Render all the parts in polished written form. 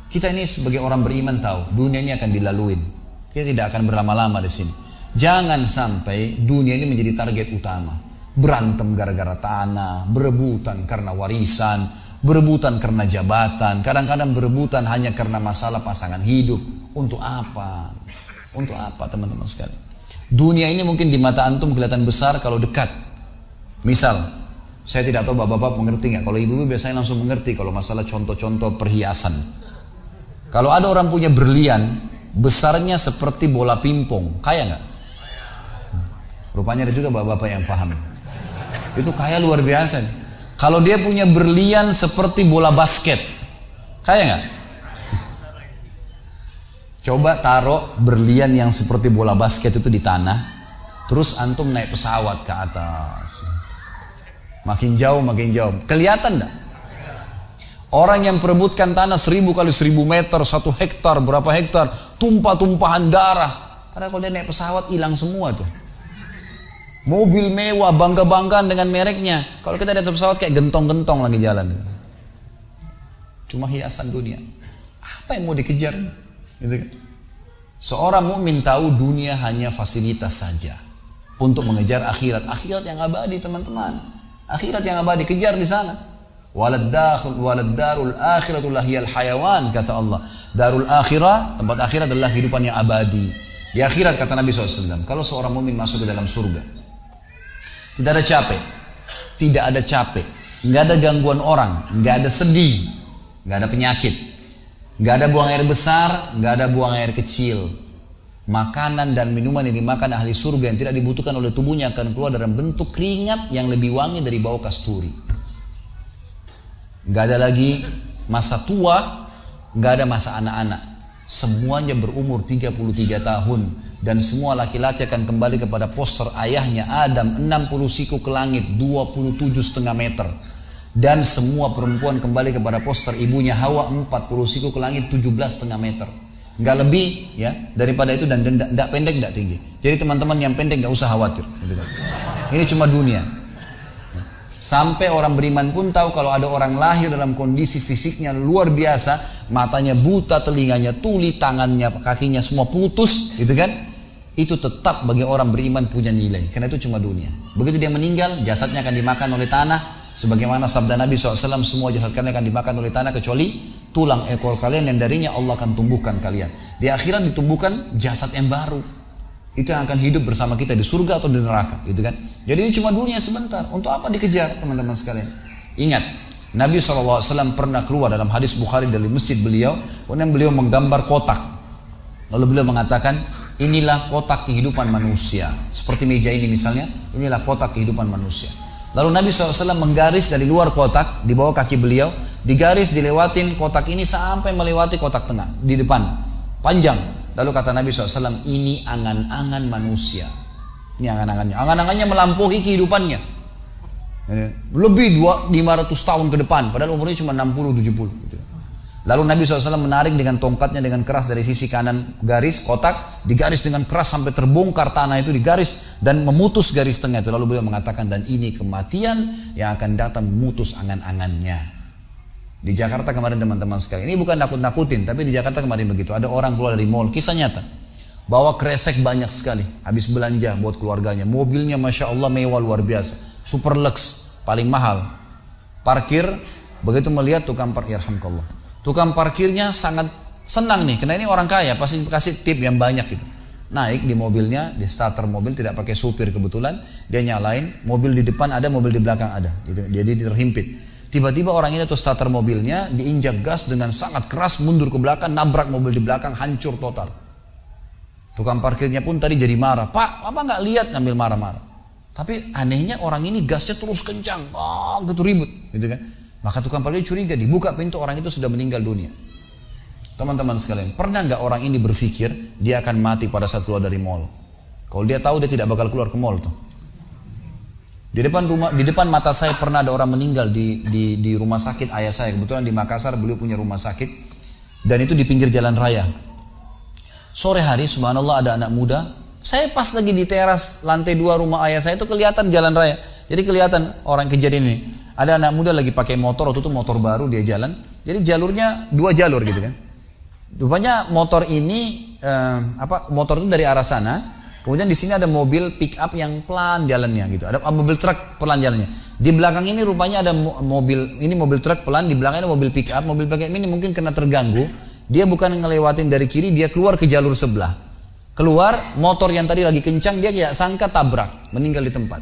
Kita ini sebagai orang beriman tahu dunia ini akan dilaluin. Kita tidak akan berlama-lama di sini. Jangan sampai dunia ini menjadi target utama. Berantem gara-gara tanah, berebutan karena warisan, berebutan karena jabatan, kadang-kadang berebutan hanya karena masalah pasangan hidup. Untuk apa? Untuk apa teman-teman sekalian? Dunia ini mungkin di mata antum kelihatan besar kalau dekat. Misal, saya tidak tahu bapak-bapak mengerti nggak? Kalau ibu-ibu biasanya langsung mengerti kalau masalah contoh-contoh perhiasan. Kalau ada orang punya berlian, besarnya seperti bola pingpong, kaya nggak? Rupanya ada juga bapak-bapak yang paham. Itu kaya luar biasa nih. Kalau dia punya berlian seperti bola basket, kaya nggak? Coba taruh berlian yang seperti bola basket itu di tanah, terus antum naik pesawat ke atas, makin jauh, kelihatan nggak? Orang yang perebutkan tanah 1000 kali 1000 meter, 1 hektar, berapa hektar, tumpah-tumpahan darah. Padahal kalau dia naik pesawat hilang semua tuh. Mobil mewah, bangga-banggaan dengan mereknya. Kalau kita naik pesawat kayak gentong-gentong lagi jalan. Cuma hiasan dunia. Apa yang mau dikejar? Gitu kan? Seorang mukmin tahu dunia hanya fasilitas saja untuk mengejar akhirat. Akhirat yang abadi teman-teman. Akhirat yang abadi, kejar di sana. Walad darul akhiratul lahiyal hayawan, kata Allah. Darul akhirah, tempat akhirat adalah kehidupan yang abadi. Di akhirat kata Nabi SAW, kalau seorang mukmin masuk ke dalam surga, tidak ada capek, nggak ada gangguan orang, nggak ada sedih, nggak ada penyakit, nggak ada buang air besar, nggak ada buang air kecil. Makanan dan minuman yang dimakan ahli surga yang tidak dibutuhkan oleh tubuhnya akan keluar dalam bentuk keringat yang lebih wangi dari bau kasturi. Nggak ada lagi masa tua, nggak ada masa anak-anak. Semuanya berumur 33 tahun dan semua laki-laki akan kembali kepada poster ayahnya Adam 60 siku ke langit 27,5 meter, dan semua perempuan kembali kepada poster ibunya Hawa 40 siku ke langit 17,5 meter. Nggak lebih ya daripada itu, dan tidak pendek tidak tinggi. Jadi teman-teman yang pendek nggak usah khawatir. Ini cuma dunia. Sampai orang beriman pun tahu kalau ada orang lahir dalam kondisi fisiknya luar biasa, matanya buta, telinganya tuli, tangannya, kakinya semua putus, gitu kan? Itu tetap bagi orang beriman punya nilai, karena itu cuma dunia. Begitu dia meninggal, jasadnya akan dimakan oleh tanah, sebagaimana sabda Nabi SAW, semua jasad kalian akan dimakan oleh tanah kecuali tulang ekor kalian yang darinya Allah akan tumbuhkan kalian. Di akhirat ditumbuhkan jasad yang baru. Itu yang akan hidup bersama kita di surga atau di neraka, gitu kan? Jadi ini cuma dunia sebentar. Untuk apa dikejar, teman-teman sekalian? Ingat, Nabi SAW pernah keluar dalam hadis Bukhari dari masjid beliau, kemudian beliau menggambar kotak. Lalu beliau mengatakan, inilah kotak kehidupan manusia. Seperti meja ini misalnya, inilah kotak kehidupan manusia. Lalu Nabi SAW menggaris dari luar kotak, di bawah kaki beliau, digaris, dilewatin kotak ini sampai melewati kotak tengah, di depan, panjang. Lalu kata Nabi SAW, ini angan-angan manusia. Ini angan-angannya. Angan-angannya melampaui kehidupannya. Lebih 500 tahun ke depan. Padahal umurnya cuma 60-70. Lalu Nabi SAW menarik dengan tongkatnya dengan keras dari sisi kanan garis kotak. Digaris dengan keras sampai terbongkar tanah itu, digaris dan memutus garis tengah itu. Lalu beliau mengatakan, dan ini kematian yang akan datang memutus angan-angannya. Di Jakarta kemarin teman-teman sekalian, ini bukan nakut-nakutin, tapi di Jakarta kemarin begitu. Ada orang keluar dari mall, kisah nyata, bawa kresek banyak sekali, habis belanja buat keluarganya. Mobilnya Masya Allah mewah luar biasa, super lux, paling mahal. Parkir, begitu melihat tukang parkir, yarhamkallah, tukang parkirnya sangat senang nih, karena ini orang kaya, pasti kasih tip yang banyak gitu. Naik di mobilnya, di starter mobil, tidak pakai supir kebetulan, dia nyalain, mobil di depan ada, mobil di belakang ada, gitu. Jadi terhimpit. Tiba-tiba orang ini tuh starter mobilnya diinjak gas dengan sangat keras, mundur ke belakang, nabrak mobil di belakang, hancur total. Tukang parkirnya pun tadi jadi marah, Pak, apa nggak lihat, ngambil marah-marah. Tapi anehnya orang ini gasnya terus kencang, gitu ribut, gitu kan? Maka tukang parkir curiga, dibuka pintu, orang itu sudah meninggal dunia. Teman-teman sekalian, pernah nggak orang ini berpikir dia akan mati pada saat keluar dari mall? Kalau dia tahu dia tidak bakal keluar ke mall tuh. Di depan mata saya pernah ada orang meninggal di rumah sakit ayah saya. Kebetulan di Makassar beliau punya rumah sakit, dan itu di pinggir jalan raya. Sore hari subhanallah ada anak muda. Saya pas lagi di teras lantai 2 rumah ayah saya itu kelihatan jalan raya. Jadi kelihatan orang kejadian ini. Ada anak muda lagi pakai motor, waktu itu motor baru dia jalan. Jadi jalurnya 2 jalur gitu kan. Rupanya motor ini motor itu dari arah sana, kemudian di sini ada mobil pick up yang pelan jalannya gitu. Ada mobil truk pelan jalannya. Di belakang ini rupanya ada mobil truk pelan, di belakangnya ada mobil pick up. Mobil pick up ini mungkin kena terganggu. Dia bukan ngelewatin dari kiri, dia keluar ke jalur sebelah. Keluar, motor yang tadi lagi kencang, dia tidak sangka tabrak, meninggal di tempat.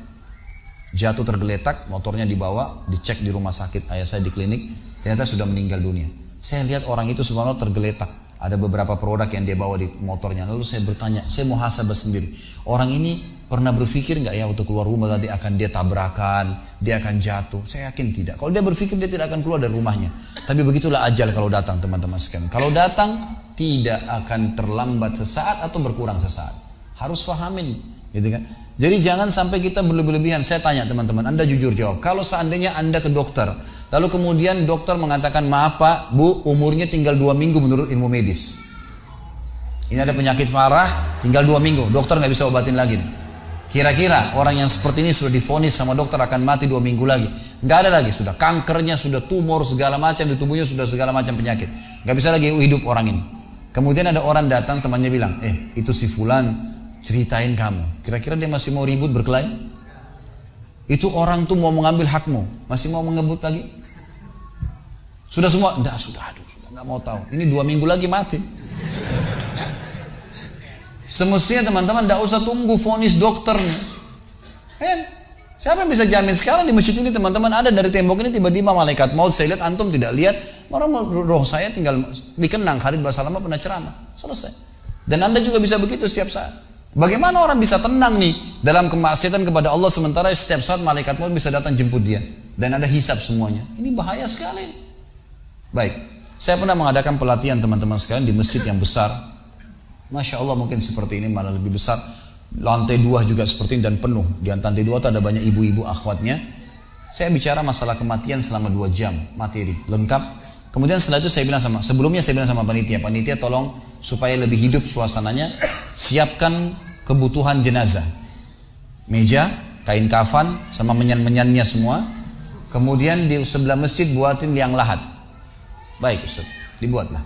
Jatuh tergeletak, motornya dibawa, dicek di rumah sakit ayah saya di klinik, ternyata sudah meninggal dunia. Saya lihat orang itu subhanallah tergeletak. Ada beberapa produk yang dia bawa di motornya. Lalu saya bertanya, saya muhasabah sendiri. Orang ini pernah berpikir nggak ya waktu keluar rumah tadi akan dia tabrakan, dia akan jatuh? Saya yakin tidak. Kalau dia berpikir dia tidak akan keluar dari rumahnya. Tapi begitulah ajal kalau datang teman-teman sekalian. Kalau datang tidak akan terlambat sesaat atau berkurang sesaat. Harus pahamin, gitu kan? Jadi jangan sampai kita berlebihan. Saya tanya teman-teman, Anda jujur jawab. Kalau seandainya Anda ke dokter, lalu kemudian dokter mengatakan, maaf Pak, Bu, umurnya tinggal 2 minggu menurut ilmu medis. Ini ada penyakit parah, tinggal 2 minggu. Dokter nggak bisa obatin lagi nih. Kira-kira orang yang seperti ini sudah divonis sama dokter akan mati 2 minggu lagi. Nggak ada lagi, sudah kankernya, sudah tumor segala macam di tubuhnya, sudah segala macam penyakit. Nggak bisa lagi hidup orang ini. Kemudian ada orang datang, temannya bilang, itu si fulan ceritain kamu. Kira-kira dia masih mau ribut berkelahi? Itu orang tuh mau mengambil hakmu, masih mau mengebut lagi? Sudah semua? Enggak, sudah nggak mau tahu. Ini 2 minggu lagi mati. Semestinya teman-teman tidak usah tunggu vonis dokternya. Siapa yang bisa jamin sekarang di masjid ini teman-teman ada dari tembok ini tiba-tiba malaikat maut, saya lihat antum tidak lihat, orang roh saya tinggal dikenang. Khalid Basalamah pernah ceramah, selesai. Dan Anda juga bisa begitu setiap saat. Bagaimana orang bisa tenang nih dalam kemaksiatan kepada Allah sementara setiap saat malaikat maut bisa datang jemput dia dan ada hisab semuanya. Ini bahaya sekali. Baik, saya pernah mengadakan pelatihan teman-teman sekalian di masjid yang besar. Masya Allah mungkin seperti ini malah lebih besar. Lantai 2 juga seperti ini dan penuh. Di lantai 2 itu ada banyak ibu-ibu akhwatnya. Saya bicara masalah kematian selama 2 jam materi lengkap. Kemudian setelah itu sebelumnya saya bilang sama panitia tolong supaya lebih hidup suasananya, siapkan kebutuhan jenazah. Meja, kain kafan, sama menyan-menyannya semua. Kemudian di sebelah masjid buatin liang lahat. Baik Ustaz, dibuatlah.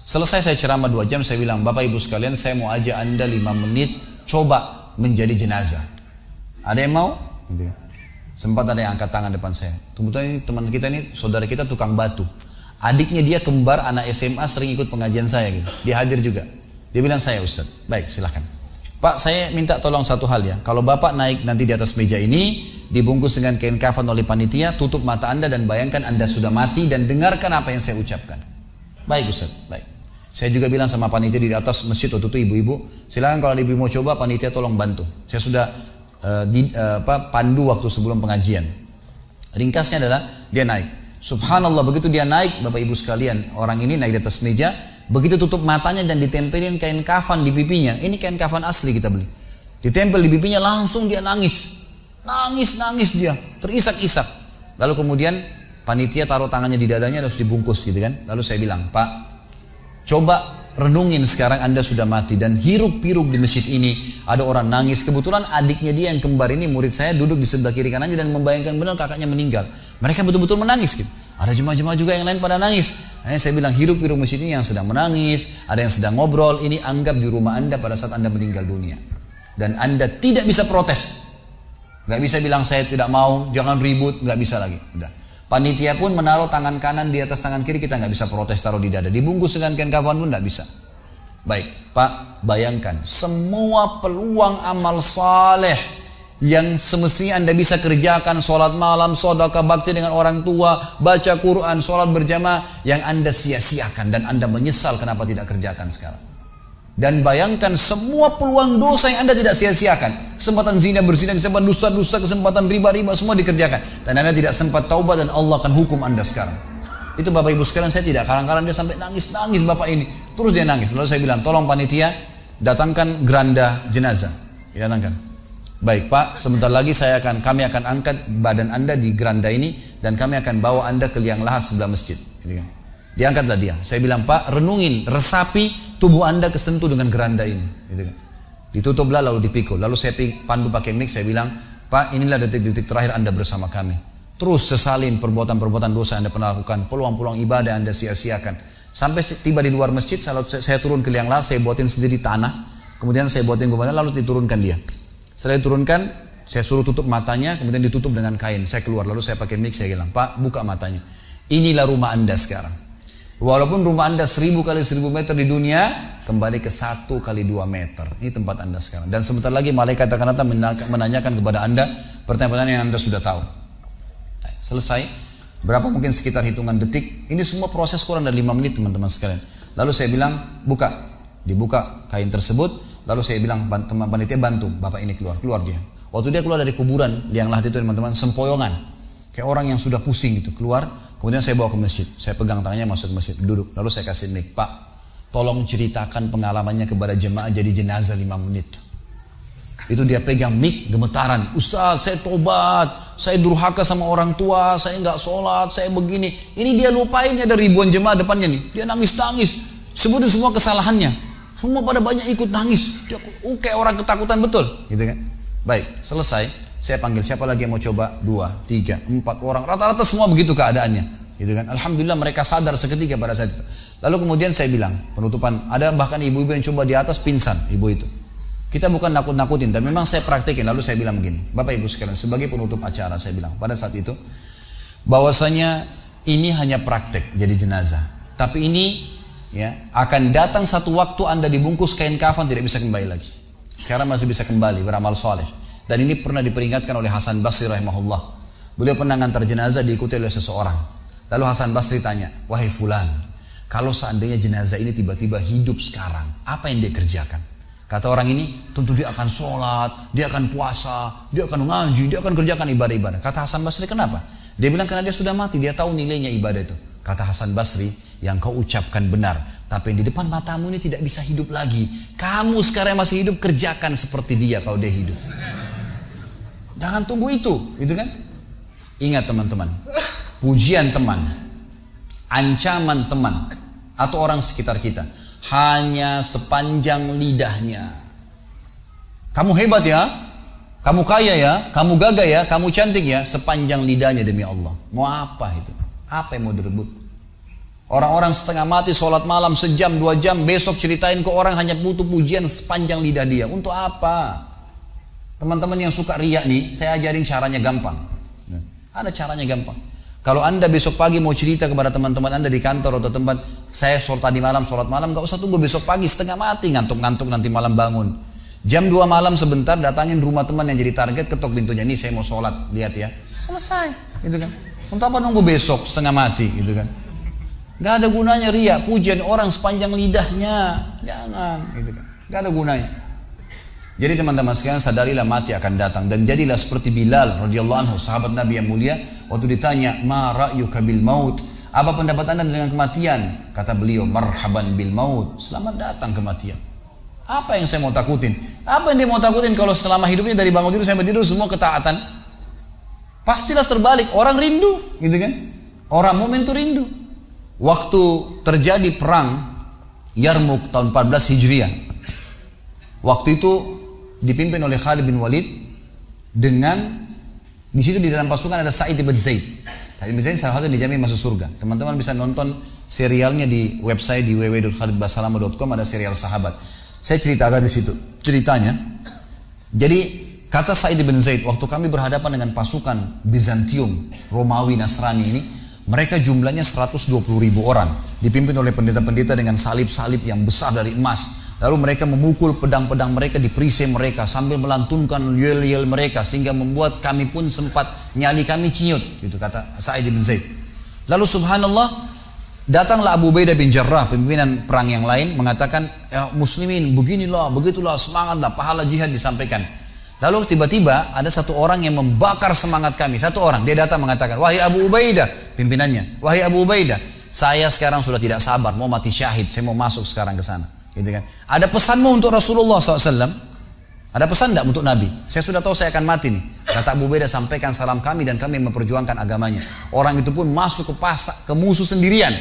Selesai saya ceramah 2 jam, saya bilang, Bapak Ibu sekalian, saya mau ajak Anda 5 menit coba menjadi jenazah. Ada yang mau? Sempat ada yang angkat tangan depan saya. Kebetulan ini teman kita ini, saudara kita tukang batu. Adiknya dia kembar anak SMA sering ikut pengajian saya gitu. Dia hadir juga. Dia bilang, saya Ustaz. Baik, silahkan. Pak, saya minta tolong satu hal ya. Kalau Bapak naik nanti di atas meja ini, dibungkus dengan kain kafan oleh panitia, tutup mata Anda dan bayangkan Anda sudah mati dan dengarkan apa yang saya ucapkan. Baik Ustaz, baik. Saya juga bilang sama panitia di atas masjid waktu itu, ibu-ibu, silakan kalau ibu mau coba panitia tolong bantu. Saya sudah pandu waktu sebelum pengajian. Ringkasnya adalah dia naik. Subhanallah, begitu dia naik, Bapak Ibu sekalian, orang ini naik di atas meja, begitu tutup matanya dan ditempelin kain kafan di pipinya. Ini kain kafan asli kita beli. Ditempel di pipinya, langsung dia nangis. Nangis dia, terisak-isak. Lalu kemudian panitia taruh tangannya di dadanya terus dibungkus gitu kan. Lalu saya bilang, Pak, coba renungin sekarang Anda sudah mati dan hiruk-pikuk di masjid ini ada orang nangis. Kebetulan adiknya dia yang kembar ini murid saya duduk di sebelah kiri kanannya dan membayangkan benar kakaknya meninggal. Mereka betul-betul menangis gitu. Ada jemaah-jemaah juga yang lain pada nangis. Hanya saya bilang hiruk-pikuk masjid ini yang sedang menangis, ada yang sedang ngobrol, ini anggap di rumah Anda pada saat Anda meninggal dunia. Dan Anda tidak bisa protes. Gak bisa bilang saya tidak mau, jangan ribut, gak bisa lagi. Udah. Panitia pun menaruh tangan kanan di atas tangan kiri, kita nggak bisa protes taruh di dada. Dibungkus dengan kain kafan pun nggak bisa. Baik, Pak, bayangkan semua peluang amal saleh yang semestinya Anda bisa kerjakan, sholat malam, sedekah bakti dengan orang tua, baca Quran, sholat berjamaah, yang Anda sia-siakan dan Anda menyesal kenapa tidak kerjakan sekarang. Dan bayangkan semua peluang dosa yang Anda tidak sia-siakan. Kesempatan zina, berzina, kesempatan dusta-dusta, kesempatan riba-riba, semua dikerjakan. Dan Anda tidak sempat taubat dan Allah akan hukum Anda sekarang. Itu Bapak Ibu sekalian, saya tidak karang-karang dia sampai nangis-nangis Bapak ini. Terus dia nangis. Lalu saya bilang, tolong panitia datangkan geranda jenazah. Datangkan. Baik Pak, sebentar lagi kami akan angkat badan Anda di geranda ini dan kami akan bawa Anda ke liang lahat sebelah masjid. Diangkatlah dia. Saya bilang, Pak, renungin, resapi tubuh Anda kesentuh dengan geranda ini. Ditutuplah lalu dipikul. Lalu saya pandu pakai mic, saya bilang, Pak, inilah detik-detik terakhir Anda bersama kami. Terus sesalin perbuatan-perbuatan dosa yang Anda pernah lakukan, peluang-peluang ibadah yang Anda sia-siakan. Sampai tiba di luar masjid, saya turun ke liang lahat, saya buatin sendiri tanah, kemudian saya buatin kuburan, lalu diturunkan dia. Setelah diturunkan, saya suruh tutup matanya, kemudian ditutup dengan kain. Saya keluar, lalu saya pakai mic, saya bilang, Pak, buka matanya. Inilah rumah Anda sekarang. Walaupun rumah Anda 1000 kali 1000 meter di dunia, kembali ke 1 kali 2 meter. Ini tempat Anda sekarang. Dan sebentar lagi malaikat akan datang menanyakan kepada Anda pertanyaan-pertanyaan yang Anda sudah tahu. Selesai. Berapa mungkin sekitar hitungan detik. Ini semua proses kurang dari 5 menit teman-teman sekalian. Lalu saya bilang, buka. Dibuka kain tersebut. Lalu saya bilang, teman panitia bantu. Bapak ini keluar dia. Waktu dia keluar dari kuburan liang lahat itu teman-teman, sempoyongan. Kayak orang yang sudah pusing gitu. Keluar. Kemudian saya bawa ke masjid. Saya pegang tangannya masuk ke masjid. Duduk. Lalu saya kasih mic. Pak, tolong ceritakan pengalamannya kepada jemaah jadi jenazah 5 menit. Itu dia pegang mic, gemetaran. Ustaz, saya tobat, saya durhaka sama orang tua, saya nggak sholat, saya begini. Ini dia lupain, ada ribuan jemaah depannya nih. Dia nangis-nangis, sebutin semua kesalahannya. Semua pada banyak ikut nangis. Dia kayak orang ketakutan betul, gitu kan? Baik, selesai. Saya panggil siapa lagi yang mau coba? 2, 3, 4 orang. Rata-rata semua begitu keadaannya, gitu kan? Alhamdulillah mereka sadar seketika pada saat itu. Lalu kemudian saya bilang penutupan. Ada bahkan ibu-ibu yang coba di atas pingsan, ibu itu. Kita bukan nakut-nakutin, tapi memang saya praktekin. Lalu saya bilang begini, Bapak Ibu sekalian, sebagai penutup acara saya bilang pada saat itu, bahwasanya ini hanya praktek jadi jenazah. Tapi ini ya akan datang satu waktu Anda dibungkus kain kafan tidak bisa kembali lagi. Sekarang masih bisa kembali beramal soleh. Dan ini pernah diperingatkan oleh Hasan Basri rahimahullah. Beliau pernah ngantar jenazah diikuti oleh seseorang. Lalu Hasan Basri tanya, wahai fulan, kalau seandainya jenazah ini tiba-tiba hidup sekarang, apa yang dia kerjakan? Kata orang ini, tentu dia akan sholat, dia akan puasa, dia akan ngaji, dia akan kerjakan ibadah-ibadah. Kata Hasan Basri, kenapa? Dia bilang karena dia sudah mati, dia tahu nilainya ibadah itu. Kata Hasan Basri, yang kau ucapkan benar, tapi yang di depan matamu ini tidak bisa hidup lagi. Kamu sekarang masih hidup, kerjakan seperti dia kalau dia hidup. Jangan tunggu itu, gitu kan? Ingat teman-teman, pujian teman, ancaman teman, atau orang sekitar kita, hanya sepanjang lidahnya. Kamu hebat ya, kamu kaya ya, kamu gagah ya, kamu cantik ya, sepanjang lidahnya demi Allah. Mau apa itu? Apa yang mau direbut? Orang-orang setengah mati sholat malam sejam 2 jam, besok ceritain ke orang hanya butuh pujian sepanjang lidah dia. Untuk apa? Teman-teman yang suka riak nih, saya ajarin caranya gampang. Ada caranya gampang. Kalau Anda besok pagi mau cerita kepada teman-teman Anda di kantor atau tempat, saya sholat malam, gak usah tunggu besok pagi setengah mati, ngantuk-ngantuk nanti malam bangun. Jam 2 malam sebentar datangin rumah teman yang jadi target, ketok pintunya, nih saya mau sholat, lihat ya. Selesai, gitu kan. Untuk apa nunggu besok setengah mati, gitu kan. Gak ada gunanya riak, pujian orang sepanjang lidahnya, jangan, gitu kan. Gak ada gunanya. Jadi teman-teman sekalian sadarilah mati akan datang dan jadilah seperti Bilal radhiyallahu anhu, sahabat Nabi yang mulia, waktu ditanya, "Ma ra'yuka bil maut?" Apa pendapat Anda dengan kematian? Kata beliau, "Marhaban bil maut." Selamat datang kematian. Apa yang saya mau takutin? Apa yang dia mau takutin kalau selama hidupnya dari bangun tidur sampai tidur semua ketaatan? Pastilah terbalik, orang rindu, gitu kan? Orang mukmin itu rindu. Waktu terjadi perang Yarmuk tahun 14 Hijriah. Waktu itu dipimpin oleh Khalid bin Walid dengan di situ di dalam pasukan ada Sa'id bin Zaid. Sa'id bin Zaid salah satu yang dijamin masuk surga. Teman-teman bisa nonton serialnya di website di www.khalidbasalamah.com, ada serial sahabat. Saya ceritakan di situ ceritanya. Jadi kata Sa'id bin Zaid, waktu kami berhadapan dengan pasukan Bizantium, Romawi, Nasrani ini, mereka jumlahnya 120.000 orang, dipimpin oleh pendeta-pendeta dengan salib-salib yang besar dari emas. Lalu mereka memukul pedang-pedang mereka di perisai mereka sambil melantunkan yel-yel mereka sehingga membuat kami pun sempat nyali kami ciut, gitu kata Sa'id bin Zaid. Lalu subhanallah datanglah Abu Ubaidah bin Jarrah, pimpinan perang yang lain, mengatakan, ya muslimin beginilah, begitulah, semangatlah, pahala jihad disampaikan. Lalu tiba-tiba ada satu orang yang membakar semangat kami. Satu orang, dia datang mengatakan, wahai Abu Ubaidah, pimpinannya, wahai Abu Ubaidah, saya sekarang sudah tidak sabar, mau mati syahid, saya mau masuk sekarang ke sana. Gitu kan. Ada pesanmu untuk Rasulullah SAW? Ada pesan tidak untuk Nabi? Saya sudah tahu saya akan mati nih. Kata Abu Ubaidah, sampaikan salam kami dan kami memperjuangkan agamanya. Orang itu pun masuk ke musuh sendirian,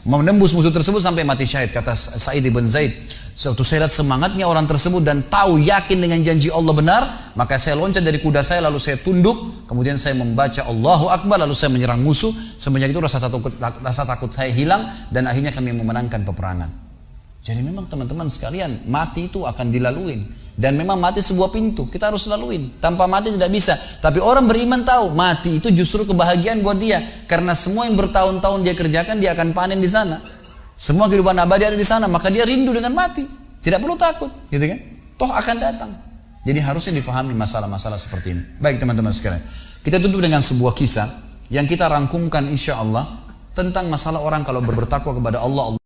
menembus musuh tersebut sampai mati syahid. Kata Sa'id bin Zaid, Suatu saya lihat semangatnya orang tersebut dan tahu yakin dengan janji Allah benar, maka saya loncat dari kuda saya lalu saya tunduk, kemudian saya membaca Allahu Akbar lalu saya menyerang musuh. Semenjak itu rasa takut saya hilang dan akhirnya kami memenangkan peperangan. Jadi memang teman-teman sekalian, mati itu akan dilaluin. Dan memang mati sebuah pintu, kita harus laluin. Tanpa mati tidak bisa. Tapi orang beriman tahu, mati itu justru kebahagiaan buat dia. Karena semua yang bertahun-tahun dia kerjakan, dia akan panen di sana. Semua kehidupan abadi ada di sana, maka dia rindu dengan mati. Tidak perlu takut, gitu kan? Toh akan datang. Jadi harusnya difahami masalah-masalah seperti ini. Baik teman-teman sekalian, kita tutup dengan sebuah kisah yang kita rangkumkan insya Allah tentang masalah orang kalau bertakwa kepada Allah.